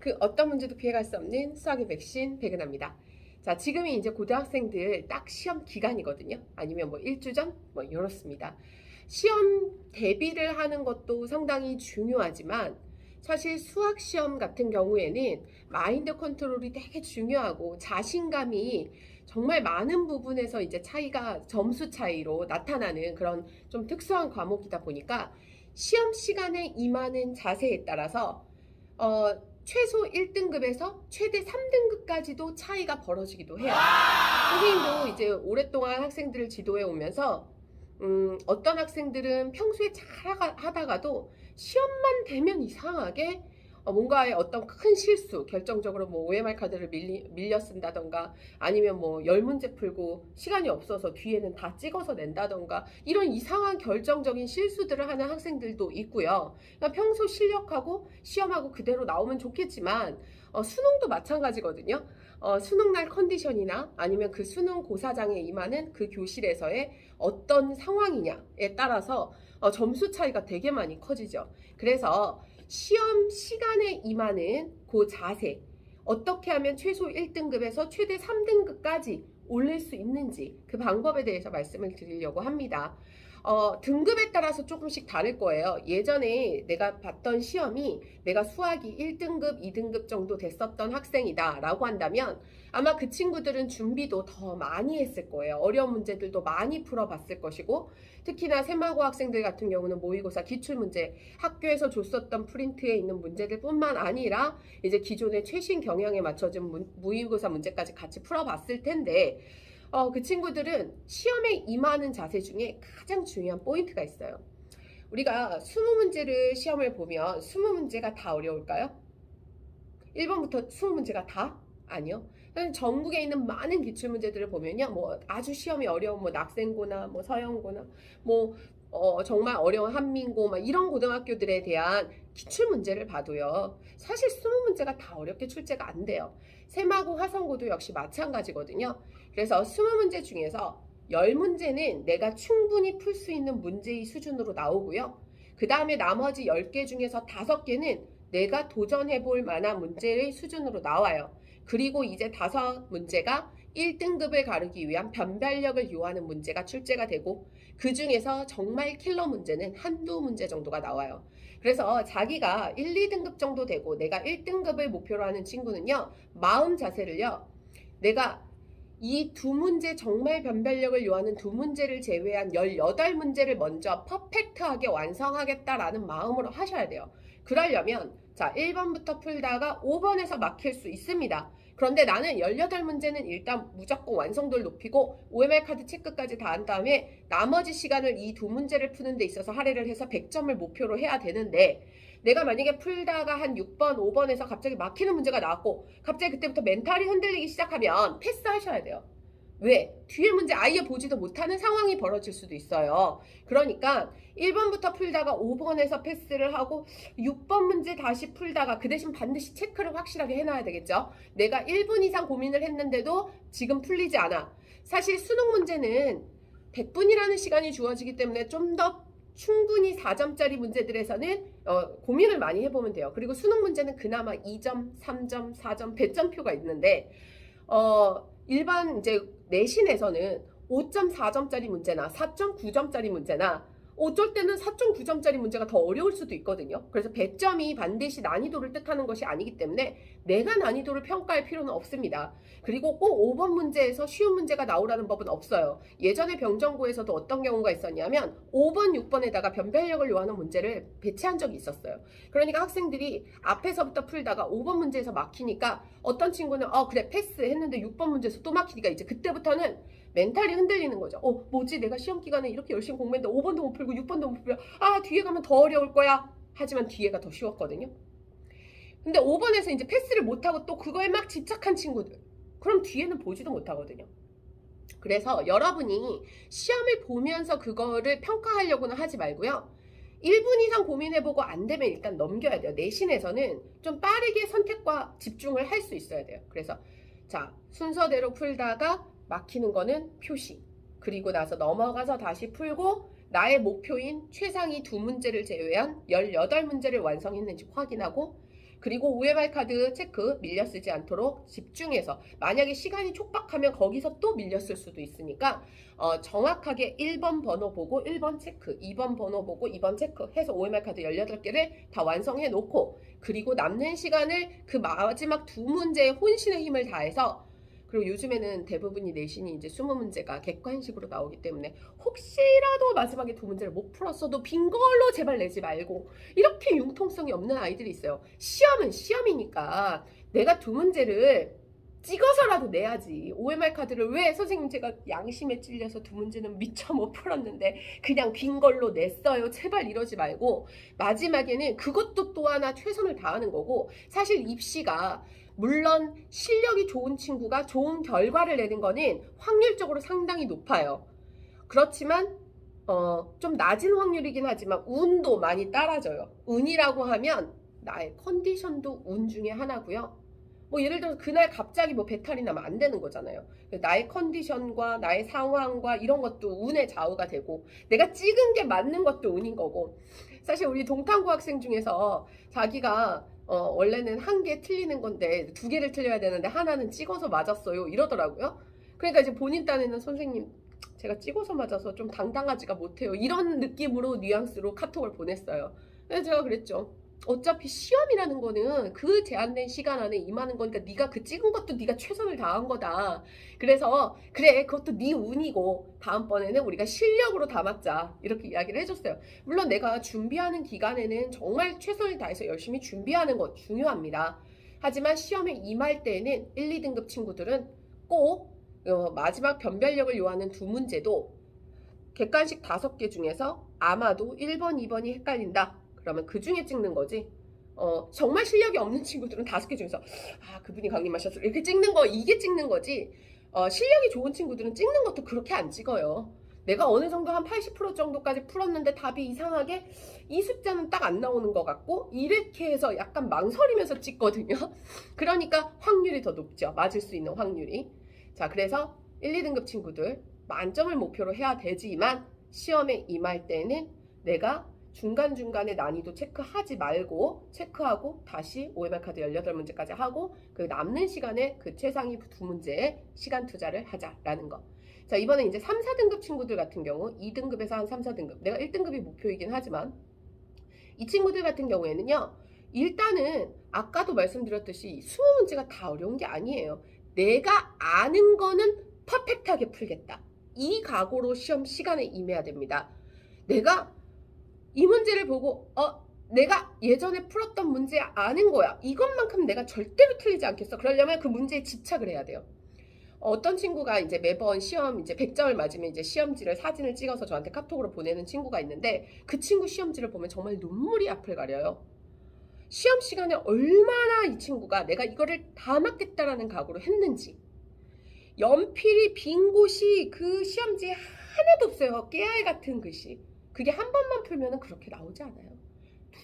그 어떤 문제도 피해갈 수 없는 수학의 백신 백은하입니다. 자, 지금이 이제 고등학생들 딱 시험 기간이거든요. 아니면 뭐 일주 전? 뭐 이렇습니다. 시험 대비를 하는 것도 상당히 중요하지만 사실 수학 시험 같은 경우에는 마인드 컨트롤이 되게 중요하고 자신감이 정말 많은 부분에서 이제 차이가 점수 차이로 나타나는 그런 좀 특수한 과목이다 보니까 시험 시간에 임하는 자세에 따라서 최소 1등급에서 최대 3등급까지도 차이가 벌어지기도 해요. 선생님도 이제 오랫동안 학생들을 지도해 오면서 어떤 학생들은 평소에 잘 하다가도 시험만 되면 이상하게 뭔가의 어떤 큰 실수, 결정적으로 뭐 OMR 카드를 밀려 쓴다던가 아니면 뭐 10문제 풀고 시간이 없어서 뒤에는 다 찍어서 낸다던가 이런 이상한 결정적인 실수들을 하는 학생들도 있고요. 그러니까 평소 실력하고 시험하고 그대로 나오면 좋겠지만 수능도 마찬가지거든요. 수능날 컨디션이나 아니면 그 수능 고사장에 임하는 그 교실에서의 어떤 상황이냐에 따라서 점수 차이가 되게 많이 커지죠. 그래서 시험 시간에 임하는 그 자세, 어떻게 하면 최소 1등급에서 최대 3등급까지 올릴 수 있는지 그 방법에 대해서 말씀을 드리려고 합니다. 등급에 따라서 조금씩 다를 거예요. 예전에 내가 봤던 시험이 내가 수학이 1등급, 2등급 정도 됐었던 학생이다 라고 한다면 아마 그 친구들은 준비도 더 많이 했을 거예요. 어려운 문제들도 많이 풀어봤을 것이고 특히나 새마고 학생들 같은 경우는 모의고사 기출문제 학교에서 줬었던 프린트에 있는 문제들 뿐만 아니라 이제 기존의 최신 경향에 맞춰진 모의고사 문제까지 같이 풀어봤을 텐데 그 친구들은 시험에 임하는 자세 중에 가장 중요한 포인트가 있어요. 우리가 20문제를 시험을 보면 20문제가 다 어려울까요? 1번부터 20문제가 다? 아니요. 전국에 있는 많은 기출문제들을 보면요. 뭐 아주 시험이 어려운 뭐 낙생고나 뭐 서영고나 뭐 정말 어려운 한민고 막 이런 고등학교들에 대한 기출문제를 봐도요. 사실 20문제가 다 어렵게 출제가 안 돼요. 새마고 화성고도 역시 마찬가지거든요. 그래서 20문제 중에서 10문제는 내가 충분히 풀 수 있는 문제의 수준으로 나오고요. 그 다음에 나머지 10개 중에서 5개는 내가 도전해 볼 만한 문제의 수준으로 나와요. 그리고 이제 5문제가 1등급을 가르기 위한 변별력을 요하는 문제가 출제가 되고 그 중에서 정말 킬러 문제는 한두 문제 정도가 나와요. 그래서 자기가 1, 2등급 정도 되고 내가 1등급을 목표로 하는 친구는요. 마음 자세를요. 내가 이 2문제 정말 변별력을 요하는 2문제를 제외한 18문제를 먼저 퍼펙트하게 완성하겠다라는 마음으로 하셔야 돼요. 그러려면 자 1번부터 풀다가 5번에서 막힐 수 있습니다. 그런데 나는 18문제는 일단 무조건 완성도를 높이고 OMR 카드 체크까지 다 한 다음에 나머지 시간을 이 2문제를 푸는 데 있어서 할애를 해서 100점을 목표로 해야 되는데 내가 만약에 풀다가 한 6번, 5번에서 갑자기 막히는 문제가 나왔고 갑자기 그때부터 멘탈이 흔들리기 시작하면 패스하셔야 돼요. 왜? 뒤에 문제 아예 보지도 못하는 상황이 벌어질 수도 있어요. 그러니까 1번부터 풀다가 5번에서 패스를 하고 6번 문제 다시 풀다가 그 대신 반드시 체크를 확실하게 해놔야 되겠죠. 내가 1분 이상 고민을 했는데도 지금 풀리지 않아. 사실 수능 문제는 100분이라는 시간이 주어지기 때문에 좀 더 충분히 4점짜리 문제들에서는 고민을 많이 해보면 돼요. 그리고 수능 문제는 그나마 2점, 3점, 4점, 배점표가 있는데 일반 이제 내신에서는 5.4점짜리 문제나 4.9점짜리 문제나 어쩔 때는 4.9점짜리 문제가 더 어려울 수도 있거든요. 그래서 배점이 반드시 난이도를 뜻하는 것이 아니기 때문에 내가 난이도를 평가할 필요는 없습니다. 그리고 꼭 5번 문제에서 쉬운 문제가 나오라는 법은 없어요. 예전에 병정고에서도 어떤 경우가 있었냐면 5번, 6번에다가 변별력을 요하는 문제를 배치한 적이 있었어요. 그러니까 학생들이 앞에서부터 풀다가 5번 문제에서 막히니까 어떤 친구는 그래 패스 했는데 6번 문제에서 또 막히니까 이제 그때부터는 멘탈이 흔들리는 거죠. 뭐지 내가 시험 기간에 이렇게 열심히 공부했는데 5번도 못 풀고 6번도 못 풀고 뒤에 가면 더 어려울 거야. 하지만 뒤에가 더 쉬웠거든요. 근데 5번에서 이제 패스를 못하고 또 그거에 막 집착한 친구들 그럼 뒤에는 보지도 못하거든요. 그래서 여러분이 시험을 보면서 그거를 평가하려고는 하지 말고요. 1분 이상 고민해보고 안 되면 일단 넘겨야 돼요. 내신에서는 좀 빠르게 선택과 집중을 할 수 있어야 돼요. 그래서 자 순서대로 풀다가 막히는 거는 표시. 그리고 나서 넘어가서 다시 풀고 나의 목표인 최상위 2문제를 제외한 18문제를 완성했는지 확인하고 그리고 OMR 카드 체크 밀려 쓰지 않도록 집중해서, 만약에 시간이 촉박하면 거기서 또 밀려 쓸 수도 있으니까 정확하게 1번 번호 보고 1번 체크, 2번 번호 보고 2번 체크 해서 OMR 카드 18개를 다 완성해 놓고, 그리고 남는 시간을 그 마지막 두 문제에 혼신의 힘을 다해서, 그리고 요즘에는 대부분이 내신이 이제 20문제가 객관식으로 나오기 때문에 혹시라도 마지막에 두 문제를 못 풀었어도 빈 걸로 제발 내지 말고, 이렇게 융통성이 없는 아이들이 있어요. 시험은 시험이니까 내가 두 문제를 찍어서라도 내야지. OMR 카드를 왜 선생님 제가 양심에 찔려서 두 문제는 미처 못 풀었는데 그냥 빈 걸로 냈어요. 제발 이러지 말고 마지막에는 그것도 또 하나 최선을 다하는 거고, 사실 입시가 물론 실력이 좋은 친구가 좋은 결과를 내는 거는 확률적으로 상당히 높아요. 그렇지만 좀 낮은 확률이긴 하지만 운도 많이 따라져요. 운이라고 하면 나의 컨디션도 운 중에 하나고요. 뭐 예를 들어서 그날 갑자기 뭐 배탈이 나면 안 되는 거잖아요. 나의 컨디션과 나의 상황과 이런 것도 운의 좌우가 되고, 내가 찍은 게 맞는 것도 운인 거고. 사실 우리 동탄고 학생 중에서 자기가 원래는 한 개 틀리는 건데 두 개를 틀려야 되는데 하나는 찍어서 맞았어요 이러더라고요. 그러니까 이제 본인 딴에는 선생님 제가 찍어서 맞아서 좀 당당하지가 못해요, 이런 느낌으로 뉘앙스로 카톡을 보냈어요. 그래서 제가 그랬죠. 어차피 시험이라는 거는 그 제한된 시간 안에 임하는 거니까 네가 그 찍은 것도 네가 최선을 다한 거다. 그래서 그래, 그것도 네 운이고 다음번에는 우리가 실력으로 담았자, 이렇게 이야기를 해줬어요. 물론 내가 준비하는 기간에는 정말 최선을 다해서 열심히 준비하는 것 중요합니다. 하지만 시험에 임할 때에는 1, 2등급 친구들은 꼭 마지막 변별력을 요하는 두 문제도 객관식 5개 중에서 아마도 1번, 2번이 헷갈린다. 그러면 그 중에 찍는 거지. 정말 실력이 없는 친구들은 5개 중에서 그분이 강림하셨어요 이렇게 찍는 거, 이게 찍는 거지. 실력이 좋은 친구들은 찍는 것도 그렇게 안 찍어요. 내가 어느 정도 한 80% 정도까지 풀었는데 답이 이상하게 이 숫자는 딱 안 나오는 것 같고, 이렇게 해서 약간 망설이면서 찍거든요. 그러니까 확률이 더 높죠. 맞을 수 있는 확률이. 자, 그래서 1, 2등급 친구들 만점을 목표로 해야 되지만 시험에 임할 때는 내가 중간중간에 난이도 체크하지 말고, 체크하고 다시 OMR 카드 18문제까지 하고 그 남는 시간에 그 최상위 두 문제에 시간 투자를 하자라는 거. 자, 이번에 이제 3, 4등급 친구들 같은 경우 2등급에서 한 3, 4등급, 내가 1등급이 목표이긴 하지만 이 친구들 같은 경우에는요, 일단은 아까도 말씀드렸듯이 20문제가 다 어려운 게 아니에요. 내가 아는 거는 퍼펙트하게 풀겠다, 이 각오로 시험 시간에 임해야 됩니다. 내가 이 문제를 보고 내가 예전에 풀었던 문제 아는 거야, 이것만큼 내가 절대로 틀리지 않겠어. 그러려면 그 문제에 집착을 해야 돼요. 어떤 친구가 이제 매번 시험 이제 100점을 맞으면 이제 시험지를 사진을 찍어서 저한테 카톡으로 보내는 친구가 있는데, 그 친구 시험지를 보면 정말 눈물이 앞을 가려요. 시험 시간에 얼마나 이 친구가 내가 이거를 다 맞겠다라는 각오로 했는지. 연필이 빈 곳이 그 시험지에 하나도 없어요. 깨알 같은 글씨. 그게 한 번만 풀면 그렇게 나오지 않아요.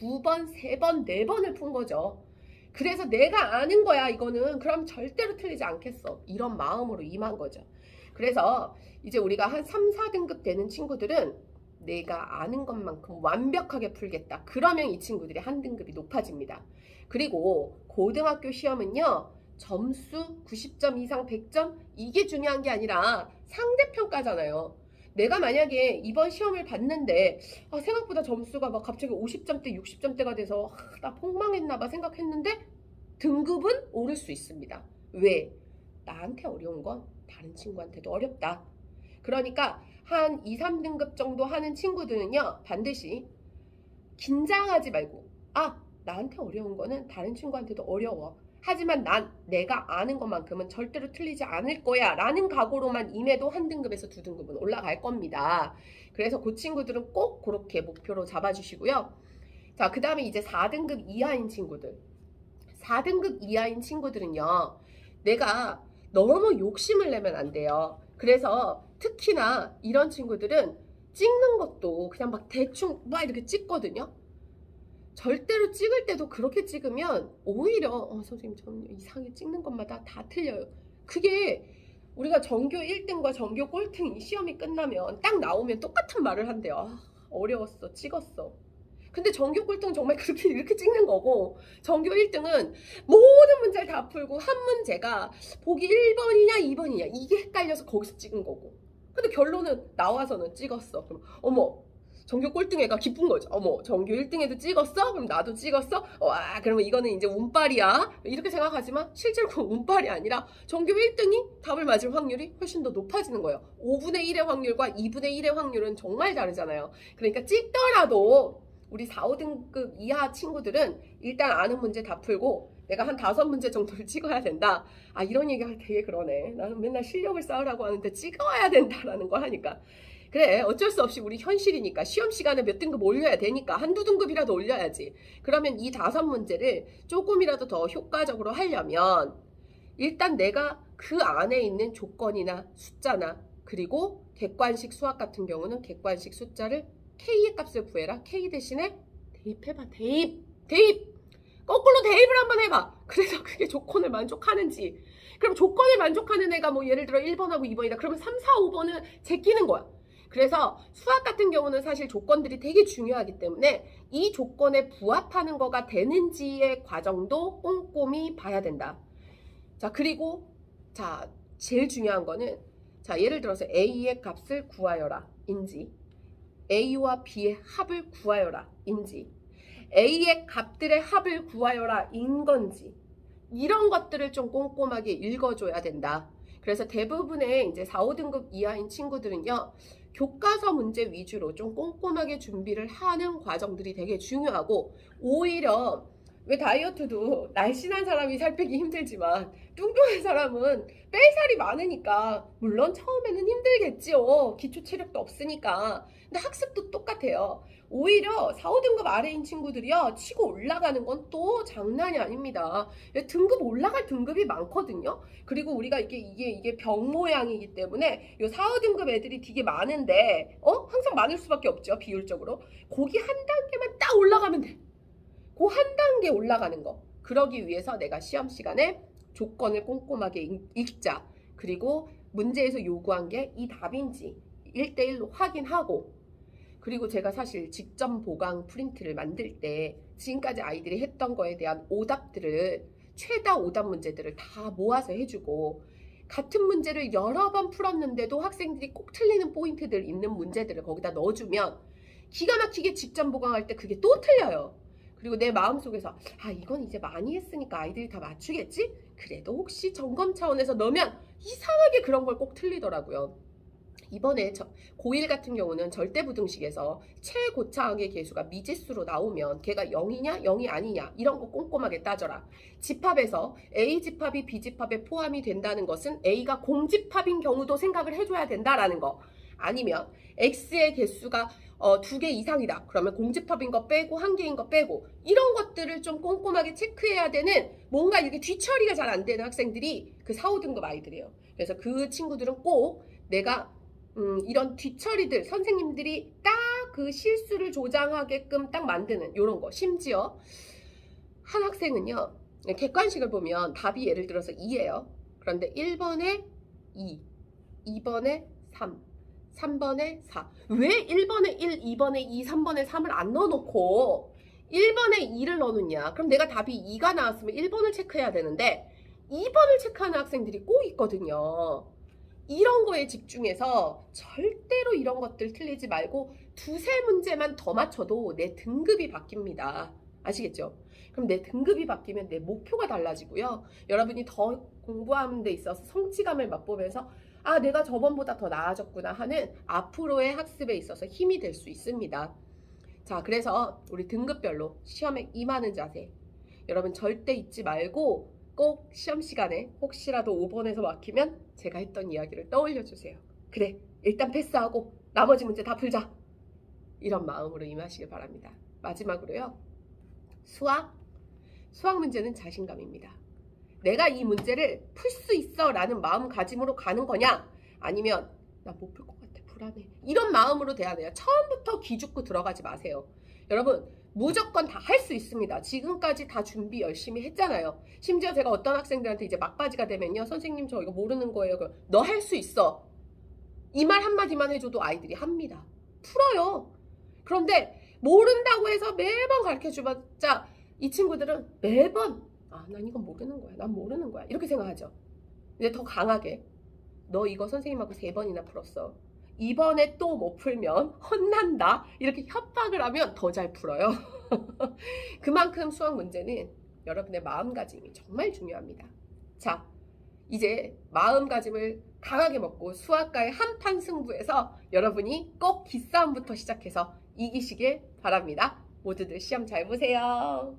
2번, 3번, 4번을 푼 거죠. 그래서 내가 아는 거야 이거는, 그럼 절대로 틀리지 않겠어, 이런 마음으로 임한 거죠. 그래서 이제 우리가 한 3, 4등급 되는 친구들은 내가 아는 것만큼 완벽하게 풀겠다. 그러면 이 친구들이 한 등급이 높아집니다. 그리고 고등학교 시험은요, 점수 90점 이상 100점 이게 중요한 게 아니라 상대평가잖아요. 내가 만약에 이번 시험을 봤는데 생각보다 점수가 막 갑자기 50점대 60점대가 돼서 나 폭망했나봐 생각했는데 등급은 오를 수 있습니다. 왜? 나한테 어려운 건 다른 친구한테도 어렵다. 그러니까 한 2, 3등급 정도 하는 친구들은요, 반드시 긴장하지 말고 나한테 어려운 거는 다른 친구한테도 어려워, 하지만 난 내가 아는 것만큼은 절대로 틀리지 않을 거야 라는 각오로만 임해도 한 등급에서 2등급은 올라갈 겁니다. 그래서 그 친구들은 꼭 그렇게 목표로 잡아주시고요. 자, 그 다음에 이제 4등급 이하인 친구들. 4등급 이하인 친구들은요, 내가 너무 욕심을 내면 안 돼요. 그래서 특히나 이런 친구들은 찍는 것도 그냥 막 대충 막 이렇게 찍거든요. 절대로 찍을 때도 그렇게 찍으면 오히려 선생님 저는 이상하게 찍는 것마다 다 틀려요. 그게 우리가 전교 1등과 전교 꼴등이 시험이 끝나면 딱 나오면 똑같은 말을 한대요. 어려웠어, 찍었어. 근데 전교 꼴등 정말 그렇게 이렇게 찍는 거고, 전교 1등은 모든 문제를 다 풀고 한 문제가 보기 1번이냐 2번이냐 이게 헷갈려서 거기서 찍은 거고. 근데 결론은 나와서는 찍었어. 그럼 어머, 전교 꼴등 애가 기쁜 거죠. 어머, 전교 1등에도 찍었어? 그럼 나도 찍었어? 와, 그러면 이거는 이제 운빨이야. 이렇게 생각하지만 실제로 그건 운빨이 아니라 전교 1등이 답을 맞을 확률이 훨씬 더 높아지는 거예요. 5분의 1의 확률과 2분의 1의 확률은 정말 다르잖아요. 그러니까 찍더라도 우리 4, 5등급 이하 친구들은 일단 아는 문제 다 풀고 내가 한 5문제 정도를 찍어야 된다. 아, 이런 얘기가 되게 그러네. 나는 맨날 실력을 쌓으라고 하는데 찍어야 된다라는 걸 하니까. 그래, 어쩔 수 없이 우리 현실이니까 시험 시간에 몇 등급 올려야 되니까 한두 등급이라도 올려야지. 그러면 이 5문제를 조금이라도 더 효과적으로 하려면 일단 내가 그 안에 있는 조건이나 숫자나 그리고 객관식 수학 같은 경우는 객관식 숫자를 K의 값을 구해라. K 대신에 대입해봐. 대입. 거꾸로 대입을 한번 해봐. 그래서 그게 조건을 만족하는지. 그럼 조건을 만족하는 애가 뭐 예를 들어 1번하고 2번이다. 그러면 3, 4, 5번은 제끼는 거야. 그래서 수학 같은 경우는 사실 조건들이 되게 중요하기 때문에 이 조건에 부합하는 거가 되는지의 과정도 꼼꼼히 봐야 된다. 자, 그리고 자, 제일 중요한 거는 자, 예를 들어서 A의 값을 구하여라 인지, A와 B의 합을 구하여라 인지, A의 값들의 합을 구하여라 인 건지, 이런 것들을 좀 꼼꼼하게 읽어줘야 된다. 그래서 대부분의 이제 4, 5등급 이하인 친구들은요, 교과서 문제 위주로 좀 꼼꼼하게 준비를 하는 과정들이 되게 중요하고, 오히려 왜 다이어트도 날씬한 사람이 살 빼기 힘들지만 뚱뚱한 사람은 뺄 살이 많으니까 물론 처음에는 힘들겠지요. 기초 체력도 없으니까. 근데 학습도 똑같아요. 오히려 4, 5등급 아래인 친구들이요, 치고 올라가는 건 또 장난이 아닙니다. 등급 올라갈 등급이 많거든요. 그리고 우리가 이게 병 모양이기 때문에 요 4, 5등급 애들이 되게 많은데 항상 많을 수밖에 없죠. 비율적으로. 거기 한 단계만 딱 올라가면 돼. 그 한 단계 올라가는 거. 그러기 위해서 내가 시험 시간에 조건을 꼼꼼하게 읽자. 그리고 문제에서 요구한 게 이 답인지 1대1로 확인하고, 그리고 제가 사실 직접 보강 프린트를 만들 때 지금까지 아이들이 했던 거에 대한 오답들을, 최다 오답 문제들을 다 모아서 해주고, 같은 문제를 여러 번 풀었는데도 학생들이 꼭 틀리는 포인트들 있는 문제들을 거기다 넣어주면 기가 막히게 직접 보강할 때 그게 또 틀려요. 그리고 내 마음속에서 이건 이제 많이 했으니까 아이들이 다 맞추겠지? 그래도 혹시 점검 차원에서 넣으면 이상하게 그런 걸 꼭 틀리더라고요. 이번에 고1 같은 경우는 절대부등식에서 최고차항의 계수가 미지수로 나오면 걔가 0이냐 0이 아니냐 이런 거 꼼꼼하게 따져라. 집합에서 A 집합이 B 집합에 포함이 된다는 것은 A가 공집합인 경우도 생각을 해줘야 된다라는 거. 아니면 X의 개수가 2개 이상이다. 그러면 공집합인 거 빼고 1개인 거 빼고, 이런 것들을 좀 꼼꼼하게 체크해야 되는, 뭔가 이렇게 뒤처리가 잘 안 되는 학생들이 그 4, 5등급 아이들이에요. 그래서 그 친구들은 꼭 내가 이런 뒤처리들, 선생님들이 딱 그 실수를 조장하게끔 딱 만드는 이런 거. 심지어 한 학생은요, 객관식을 보면 답이 예를 들어서 2예요. 그런데 1번에 2, 2번에 3, 3번에 4. 왜 1번에 1, 2번에 2, 3번에 3을 안 넣어놓고 1번에 2를 넣느냐? 그럼 내가 답이 2가 나왔으면 1번을 체크해야 되는데 2번을 체크하는 학생들이 꼭 있거든요. 이런 거에 집중해서 절대로 이런 것들 틀리지 말고 2-3 문제만 더 맞춰도 내 등급이 바뀝니다. 아시겠죠? 그럼 내 등급이 바뀌면 내 목표가 달라지고요. 여러분이 더 공부하는 데 있어서 성취감을 맛보면서 내가 저번보다 더 나아졌구나 하는 앞으로의 학습에 있어서 힘이 될 수 있습니다. 자, 그래서 우리 등급별로 시험에 임하는 자세, 여러분 절대 잊지 말고 꼭 시험 시간에 혹시라도 5번에서 막히면 제가 했던 이야기를 떠올려 주세요. 그래, 일단 패스하고 나머지 문제 다 풀자. 이런 마음으로 임하시길 바랍니다. 마지막으로요, 수학 문제는 자신감입니다. 내가 이 문제를 풀 수 있어 라는 마음가짐으로 가는 거냐, 아니면 나 못 풀 것 같아, 불안해, 이런 마음으로 대하느냐. 처음부터 기죽고 들어가지 마세요. 여러분 무조건 다 할 수 있습니다. 지금까지 다 준비 열심히 했잖아요. 심지어 제가 어떤 학생들한테 이제 막바지가 되면요, 선생님 저 이거 모르는 거예요. 너 할 수 있어, 이 말 한마디만 해줘도 아이들이 합니다. 풀어요. 그런데 모른다고 해서 매번 가르쳐줘봤자 이 친구들은 매번 난 이건 모르는 거야. 난 모르는 거야. 이렇게 생각하죠. 근데 더 강하게 너 이거 선생님하고 3번이나 풀었어. 이번에 또 못 풀면 혼난다. 이렇게 협박을 하면 더 잘 풀어요. 그만큼 수학 문제는 여러분의 마음가짐이 정말 중요합니다. 자, 이제 마음가짐을 강하게 먹고 수학과의 한판 승부에서 여러분이 꼭 기싸움부터 시작해서 이기시길 바랍니다. 모두들 시험 잘 보세요.